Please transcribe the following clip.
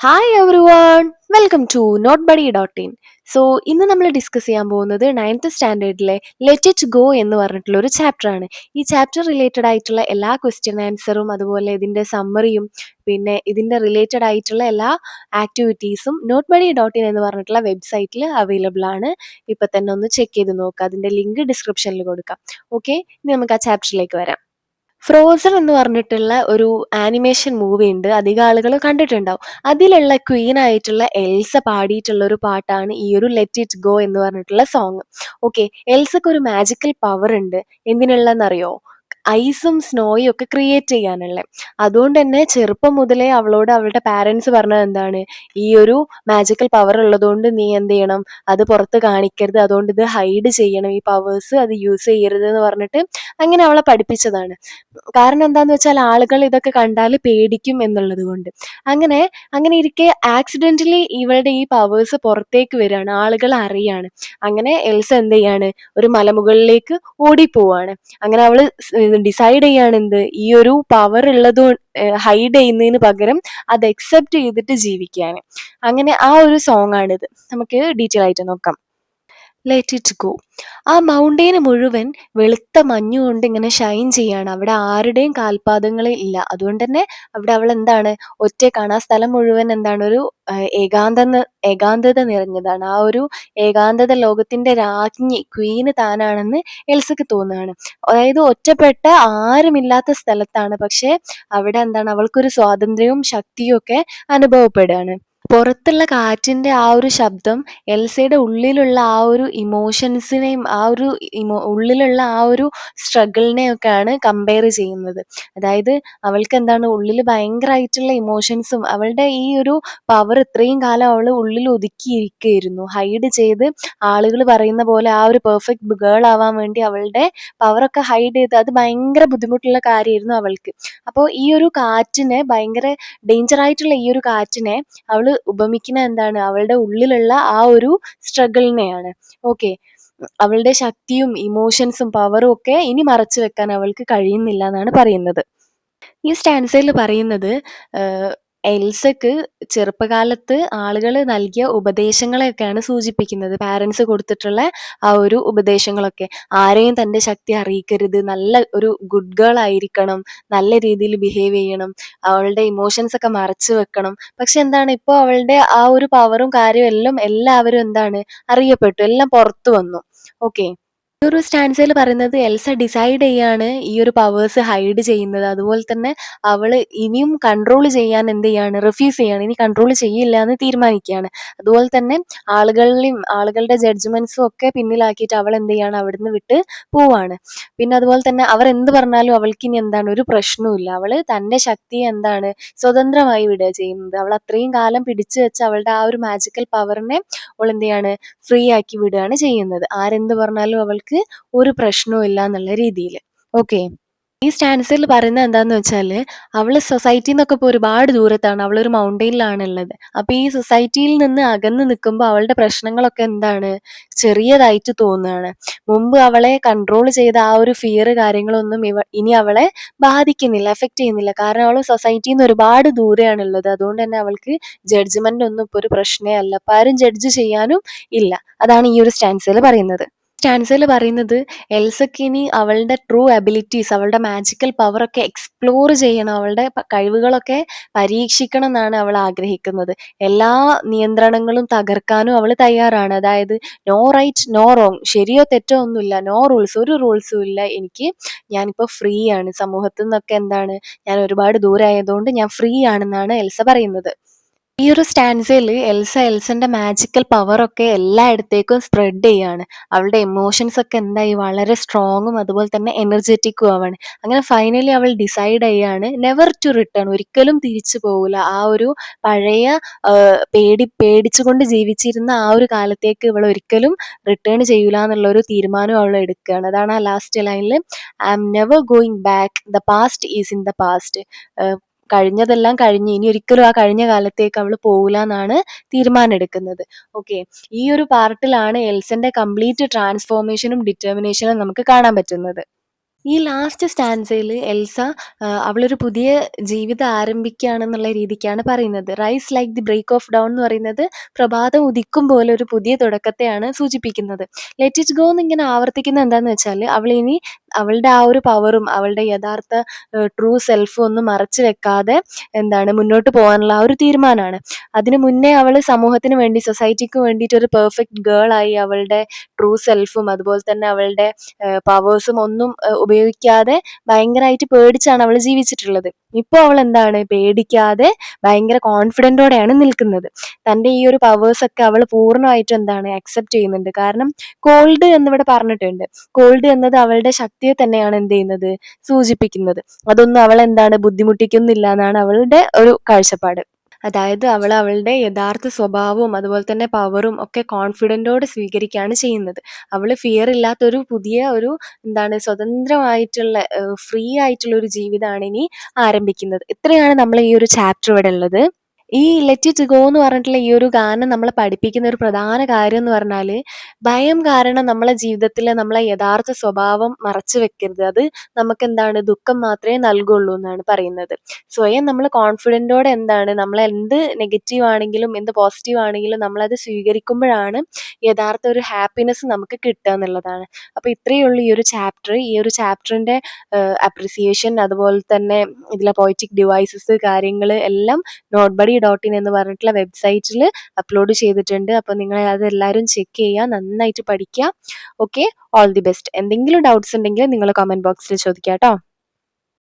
Hi everyone, welcome to note buddy dot in. So ഇന്ന് നമ്മൾ discuss ചെയ്യാൻ പോകുന്നത് നയൻത്ത് സ്റ്റാൻഡേർഡിലെ ലെറ്റ് ഇറ്റ് ഗോ എന്ന് പറഞ്ഞിട്ടുള്ള ഒരു ചാപ്റ്ററാണ്. ഈ ചാപ്റ്റർ റിലേറ്റഡ് ആയിട്ടുള്ള എല്ലാ ക്വസ്റ്റ്യൻ ആൻസറും അതുപോലെ ഇതിൻ്റെ സമ്മറിയും പിന്നെ ഇതിൻ്റെ റിലേറ്റഡ് ആയിട്ടുള്ള എല്ലാ ആക്ടിവിറ്റീസും നോട്ട് ബഡി ഡോട്ട് ഇൻ എന്ന് പറഞ്ഞിട്ടുള്ള വെബ്സൈറ്റിൽ അവൈലബിൾ ആണ്. ഇപ്പം തന്നെ ഒന്ന് ചെക്ക് ചെയ്ത് നോക്കുക. അതിൻ്റെ ലിങ്ക് ഡിസ്ക്രിപ്ഷനിൽ കൊടുക്കാം. ഓക്കെ, ഇനി നമുക്ക് ആ ചാപ്റ്ററിലേക്ക് വരാം. ഫ്രോസൺ എന്ന് പറഞ്ഞിട്ടുള്ള ഒരു ആനിമേഷൻ മൂവി ഉണ്ട്, അധികം ആളുകൾ കണ്ടിട്ടുണ്ടാവും. അതിലുള്ള ക്വീൻ ആയിട്ടുള്ള എൽസ പാടിയിട്ടുള്ള ഒരു പാട്ടാണ് ഈ ഒരു ലെറ്റ് ഇറ്റ് ഗോ എന്ന് പറഞ്ഞിട്ടുള്ള സോങ്. ഓക്കെ, എൽസക്ക് ഒരു മാജിക്കൽ പവർ ഉണ്ട്. എന്തിനുള്ളതെന്നറിയോ? ഐസും സ്നോയും ഒക്കെ ക്രിയേറ്റ് ചെയ്യാനുള്ള. അതുകൊണ്ട് തന്നെ ചെറുപ്പം മുതലേ അവളോട് അവളുടെ പാരൻസ് പറഞ്ഞത് എന്താണ്, ഈ ഒരു മാജിക്കൽ പവർ ഉള്ളതുകൊണ്ട് നീ എന്ത് ചെയ്യണം, അത് പുറത്ത് കാണിക്കരുത്, അതുകൊണ്ട് ഇത് ഹൈഡ് ചെയ്യണം, ഈ പവേഴ്സ് അത് യൂസ് ചെയ്യരുത് എന്ന് പറഞ്ഞിട്ട് അങ്ങനെ അവളെ പഠിപ്പിച്ചതാണ്. കാരണം എന്താന്ന് വെച്ചാൽ ആളുകൾ ഇതൊക്കെ കണ്ടാൽ പേടിക്കും എന്നുള്ളത് കൊണ്ട്. അങ്ങനെ അങ്ങനെ ഇരിക്കെ ആക്സിഡന്റലി ഇവളുടെ ഈ പവേഴ്സ് പുറത്തേക്ക് വരികയാണ്, ആളുകൾ അറിയാണ്. അങ്ങനെ എൽസ എന്ത് ചെയ്യാണ്, ഒരു മലമുകളിലേക്ക് ഓടിപ്പോവാണ്. അങ്ങനെ അവള് ഡിസൈഡ് ചെയ്യാണ് എന്ത്, ഈ ഒരു പവർ ഉള്ളത് ഹൈഡ് ചെയ്യുന്നതിന് പകരം അത് അക്സെപ്റ്റ് ചെയ്തിട്ട് ജീവിക്കുകയാണ്. അങ്ങനെ ആ ഒരു സോങ് ആണിത്. നമുക്ക് ഡീറ്റെയിൽ ആയിട്ട് നോക്കാം. Let it go. ആ മൗണ്ടെയിന് മുഴുവൻ വെളുത്ത മഞ്ഞുകൊണ്ട് ഇങ്ങനെ ഷൈൻ ചെയ്യാണ്. അവിടെ ആരുടെയും കാൽപാദങ്ങളെ ഇല്ല. അതുകൊണ്ട് തന്നെ അവിടെ അവൾ എന്താണ്, ഒറ്റക്കാണ്. ആ സ്ഥലം മുഴുവൻ എന്താണ്, ഒരു ഏകാന്തത നിറഞ്ഞതാണ്. ആ ഒരു ഏകാന്തത ലോകത്തിന്റെ രാജ്ഞി ക്വീന് താനാണെന്ന് എൽസക്ക് തോന്നുകയാണ്. അതായത് ഒറ്റപ്പെട്ട ആരുമില്ലാത്ത സ്ഥലത്താണ്, പക്ഷെ അവിടെ എന്താണ്, അവൾക്കൊരു സ്വാതന്ത്ര്യവും ശക്തിയും ഒക്കെ അനുഭവപ്പെടുകയാണ്. പുറത്തുള്ള കാറ്റിന്റെ ആ ഒരു ശബ്ദം എൽസയുടെ ഉള്ളിലുള്ള ആ ഒരു ഇമോഷൻസിനെയും ആ ഒരു ഉള്ളിലുള്ള ആ ഒരു സ്ട്രഗിളിനെയൊക്കെയാണ് കമ്പയർ ചെയ്യുന്നത്. അതായത് അവൾക്ക് എന്താണ്, ഉള്ളിൽ ഭയങ്കരമായിട്ടുള്ള ഇമോഷൻസും അവളുടെ ഈ ഒരു പവർ ഇത്രയും കാലം അവൾ ഉള്ളിൽ ഒതുക്കിയിരിക്കുകയായിരുന്നു, ഹൈഡ് ചെയ്ത്. ആളുകൾ പറയുന്ന പോലെ ആ ഒരു പെർഫെക്റ്റ് ഗേൾ ആവാൻ വേണ്ടി അവളുടെ പവറൊക്കെ ഹൈഡ് ചെയ്ത്, അത് ഭയങ്കര ബുദ്ധിമുട്ടുള്ള കാര്യമായിരുന്നു അവൾക്ക്. അപ്പോൾ ഈ ഒരു കാറ്റിനെ, ഭയങ്കര ഡേഞ്ചർ ആയിട്ടുള്ള ഈ ഒരു കാറ്റിനെ അവള് ഉപമിക്കുന്ന എന്താണ്, അവളുടെ ഉള്ളിലുള്ള ആ ഒരു സ്ട്രഗിളിനെയാണ്. ഓക്കെ, അവളുടെ ശക്തിയും ഇമോഷൻസും പവറും ഒക്കെ ഇനി മറച്ചു വെക്കാൻ അവൾക്ക് കഴിയുന്നില്ല എന്നാണ് പറയുന്നത്. ഈ സ്റ്റാൻസയിൽ പറയുന്നത് എൽസക്ക് ചെറുപ്പകാലത്ത് ആളുകൾ നൽകിയ ഉപദേശങ്ങളെയൊക്കെയാണ് സൂചിപ്പിക്കുന്നത്. പാരൻസ് കൊടുത്തിട്ടുള്ള ആ ഒരു ഉപദേശങ്ങളൊക്കെ. ആരെയും തൻ്റെ ശക്തി അറിയിക്കരുത്, നല്ല ഒരു ഗുഡ് ഗേൾ ആയിരിക്കണം, നല്ല രീതിയിൽ ബിഹേവ് ചെയ്യണം, അവളുടെ ഇമോഷൻസ് ഒക്കെ മറച്ചു വെക്കണം. പക്ഷെ എന്താണ്, ഇപ്പോൾ അവളുടെ ആ ഒരു പവറും കാര്യവും എല്ലാം എല്ലാവരും എന്താണ് അറിയപ്പെട്ടു, എല്ലാം പുറത്തു വന്നു. ഓക്കെ, ഈ ഒരു സ്റ്റാൻസയിൽ പറയുന്നത് എൽസ ഡിസൈഡ് ചെയ്യാണ് ഈ ഒരു പവേഴ്സ് ഹൈഡ് ചെയ്യുന്നത്. അതുപോലെ തന്നെ അവള് ഇനിയും കൺട്രോൾ ചെയ്യാൻ എന്ത് ചെയ്യാണ്, റിഫ്യൂസ് ചെയ്യാണ്, ഇനി കൺട്രോൾ ചെയ്യില്ല എന്ന് തീരുമാനിക്കുകയാണ്. അതുപോലെ തന്നെ ആളുകളുടെ ജഡ്ജ്മെന്റ്സും ഒക്കെ പിന്നിലാക്കിയിട്ട് അവൾ എന്ത് ചെയ്യാണ്, അവിടുന്ന് വിട്ട് പോവാണ്. പിന്നെ അതുപോലെ തന്നെ അവർ എന്ത് പറഞ്ഞാലും അവൾക്ക് ഇനി എന്താണ്, ഒരു പ്രശ്നവുമില്ല. അവള് തൻ്റെ ശക്തിയെ എന്താണ്, സ്വതന്ത്രമായി വിടുക ചെയ്യുന്നത്. അവൾ അത്രയും കാലം പിടിച്ചു വെച്ച അവളുടെ ആ ഒരു മാജിക്കൽ പവറിനെ അവൾ എന്ത് ചെയ്യാണ്, ഫ്രീ ആക്കി വിടുകയാണ് ചെയ്യുന്നത്. ആരെന്ത് പറഞ്ഞാലും അവൾക്ക് ഒരു പ്രശ്നവും ഇല്ല എന്നുള്ള രീതിയിൽ. ഓക്കെ, ഈ സ്റ്റാൻസിൽ പറയുന്നത് എന്താന്ന് വെച്ചാൽ, അവള് സൊസൈറ്റിയിൽ നിന്നൊക്കെ ഇപ്പോൾ ഒരുപാട് ദൂരത്താണ്, അവളൊരു മൗണ്ടെയിനിലാണ് ഉള്ളത്. അപ്പോൾ ഈ സൊസൈറ്റിയിൽ നിന്ന് അകന്ന് നിൽക്കുമ്പോൾ അവളുടെ പ്രശ്നങ്ങളൊക്കെ എന്താണ്, ചെറിയതായിട്ട് തോന്നുകയാണ്. മുമ്പ് അവളെ കൺട്രോൾ ചെയ്ത ആ ഒരു ഫിയർ കാര്യങ്ങളൊന്നും ഇനി അവളെ ബാധിക്കുന്നില്ല, എഫക്റ്റ് ചെയ്യുന്നില്ല. കാരണം അവൾ സൊസൈറ്റിയിൽ നിന്ന് ഒരുപാട് ദൂരെയാണുള്ളത്. അതുകൊണ്ട് തന്നെ അവൾക്ക് ജഡ്ജ്മെന്റ് ഒന്നും ഇപ്പോൾ ഒരു പ്രശ്നമേ അല്ല, അപ്പോൾ ആരും ജഡ്ജ് ചെയ്യാനും ഇല്ല. അതാണ് ഈ ഒരു സ്റ്റാൻസിൽ പറയുന്നത്. സ്റ്റാൻസയിൽ പറയുന്നത് എൽസക്ക് ഇനി അവളുടെ ട്രൂ അബിലിറ്റീസ്, അവളുടെ മാജിക്കൽ പവറൊക്കെ എക്സ്പ്ലോർ ചെയ്യണം, അവളുടെ കഴിവുകളൊക്കെ പരീക്ഷിക്കണം എന്നാണ് അവൾ ആഗ്രഹിക്കുന്നത്. എല്ലാ നിയന്ത്രണങ്ങളും തകർക്കാനും അവൾ തയ്യാറാണ്. അതായത് നോ റൈറ്റ് നോ റോങ്, ശരിയോ തെറ്റോ ഒന്നുമില്ല, നോ റൂൾസ്, ഒരു റൂൾസും ഇല്ല എനിക്ക്. ഞാനിപ്പോൾ ഫ്രീ ആണ്, സമൂഹത്തിൽ നിന്നൊക്കെ എന്താണ്, ഞാൻ ഒരുപാട് ദൂരമായതുകൊണ്ട് ഞാൻ ഫ്രീ ആണെന്നാണ് എൽസ പറയുന്നത്. ഈ ഒരു സ്റ്റാൻസയിൽ എൽസന്റെ മാജിക്കൽ പവറൊക്കെ എല്ലായിടത്തേക്കും സ്പ്രെഡ് ചെയ്യാണ്. അവളുടെ എമോഷൻസ് ഒക്കെ എന്തായി, വളരെ സ്ട്രോങ്ങും അതുപോലെ തന്നെ എനർജറ്റിക്കും ആവാണ്. അങ്ങനെ ഫൈനലി അവൾ ഡിസൈഡ് ചെയ്യാണ് നെവർ ടു റിട്ടേൺ, ഒരിക്കലും തിരിച്ചു പോകില്ല. ആ ഒരു പഴയ പേടിച്ചുകൊണ്ട് ജീവിച്ചിരുന്ന ആ ഒരു കാലത്തേക്ക് ഇവൾ ഒരിക്കലും റിട്ടേൺ ചെയ്യൂല എന്നുള്ള ഒരു തീരുമാനം അവൾ എടുക്കുകയാണ്. അതാണ് ആ ലാസ്റ്റ് ലൈനിൽ, I am never going back, the past is in the past. കഴിഞ്ഞതെല്ലാം കഴിഞ്ഞ് ഇനി ഒരിക്കലും ആ കഴിഞ്ഞ കാലത്തേക്ക് അവൾ പോകില്ല എന്നാണ് തീരുമാനം എടുക്കുന്നത്. ഓക്കെ, ഈ ഒരു പാർട്ടിലാണ് എൽസന്റെ കംപ്ലീറ്റ് ട്രാൻസ്ഫോർമേഷനും ഡിറ്റർമിനേഷനും നമുക്ക് കാണാൻ പറ്റുന്നത്. ഈ ലാസ്റ്റ് സ്റ്റാൻസയിൽ എൽസ അവളൊരു പുതിയ ജീവിതം ആരംഭിക്കുകയാണെന്നുള്ള രീതിക്കാണ് പറയുന്നത്. Rise like the break of dawn എന്ന് പറയുന്നത് പ്രഭാതം ഉദിക്കും പോലെ ഒരു പുതിയ തുടക്കത്തെയാണ് സൂചിപ്പിക്കുന്നത്. ലെറ്റ് ഇറ്റ് ഗോ എന്നിങ്ങനെ ആവർത്തിക്കുന്നത് എന്താന്ന് വെച്ചാൽ അവളിനി അവളുടെ ആ ഒരു പവറും അവളുടെ യഥാർത്ഥ ട്രൂ സെൽഫും ഒന്നും മറച്ചു വെക്കാതെ മുന്നോട്ട് പോകാനുള്ള ആ ഒരു തീരുമാനമാണ്. അതിനു മുന്നേ അവൾ സമൂഹത്തിന് വേണ്ടി, സൊസൈറ്റിക്ക് വേണ്ടിയിട്ട് ഒരു പെർഫെക്റ്റ് ഗേൾ ആയി അവളുടെ ട്രൂ സെൽഫും അതുപോലെ തന്നെ അവളുടെ പവേഴ്സും ഒന്നും ഉപയോഗിക്കാതെ ഭയങ്കരമായിട്ട് പേടിച്ചാണ് അവൾ ജീവിച്ചിട്ടുള്ളത്. ഇപ്പോൾ അവൾ പേടിക്കാതെ ഭയങ്കര കോൺഫിഡൻറ്റോടെയാണ് നിൽക്കുന്നത്. തൻ്റെ ഈ ഒരു പവേഴ്സ് ഒക്കെ അവൾ പൂർണ്ണമായിട്ടും അക്സെപ്റ്റ് ചെയ്യുന്നുണ്ട്. കാരണം കോൾഡ് എന്നിവിടെ പറഞ്ഞിട്ടുണ്ട്. കോൾഡ് എന്നത് അവളുടെ ശക്തിയെ തന്നെയാണ് സൂചിപ്പിക്കുന്നത്. അതൊന്നും അവളെ ബുദ്ധിമുട്ടിക്കുന്നില്ല എന്നാണ് അവളുടെ ഒരു കാഴ്ചപ്പാട്. അതായത് അവൾ അവളുടെ യഥാർത്ഥ സ്വഭാവവും അതുപോലെ തന്നെ പവറും ഒക്കെ കോൺഫിഡൻറ്റോടെ സ്വീകരിക്കുകയാണ് ചെയ്യുന്നത്. അവൾ ഫിയർ ഇല്ലാത്തൊരു പുതിയ ഒരു സ്വതന്ത്രമായിട്ടുള്ള ഫ്രീ ആയിട്ടുള്ള ഒരു ജീവിതമാണ് ഇനി ആരംഭിക്കുന്നത്. ഇത്രയാണ് നമ്മൾ ഈ ഒരു ചാപ്റ്റർ ഇവിടെ ഉള്ളത്. ഈ ലെറ്റ് ഇറ്റ് ഗോ എന്ന് പറഞ്ഞിട്ടുള്ള ഈ ഒരു ഗാനം നമ്മളെ പഠിപ്പിക്കുന്ന ഒരു പ്രധാന കാര്യം എന്ന് പറഞ്ഞാൽ, ഭയം കാരണം നമ്മളെ ജീവിതത്തിൽ നമ്മളെ യഥാർത്ഥ സ്വഭാവം മറച്ചു വെക്കരുത്. അത് നമുക്ക് ദുഃഖം മാത്രമേ നൽകുള്ളൂ എന്നാണ് പറയുന്നത്. സ്വയം നമ്മൾ കോൺഫിഡൻറ്റോടെ നമ്മൾ എന്ത് നെഗറ്റീവ് ആണെങ്കിലും എന്ത് പോസിറ്റീവ് ആണെങ്കിലും നമ്മളത് സ്വീകരിക്കുമ്പോഴാണ് യഥാർത്ഥ ഒരു ഹാപ്പിനെസ് നമുക്ക് കിട്ടുക എന്നുള്ളതാണ്. അപ്പോൾ ഇത്രയേ ഉള്ളൂ ഈ ഒരു ചാപ്റ്റർ. ഈ ഒരു ചാപ്റ്ററിൻ്റെ അപ്രിസിയേഷൻ അതുപോലെ തന്നെ ഇതിലെ പോയറ്റിക് ഡിവൈസസ് കാര്യങ്ങൾ എല്ലാം NoteBuddy.in എന്ന് പറഞ്ഞിട്ടുള്ള വെബ്സൈറ്റിൽ അപ്ലോഡ് ചെയ്തിട്ടുണ്ട്. അപ്പോൾ നിങ്ങൾ അതെല്ലാവരും ചെക്ക് ചെയ്യുക, നന്നായിട്ട് പഠിക്കുക. Okay, all the best. എന്തെങ്കിലും ഡൗട്ട്സ് ഉണ്ടെങ്കിൽ നിങ്ങൾ കമൻറ്റ് ബോക്സിൽ ചോദിക്കാം കേട്ടോ.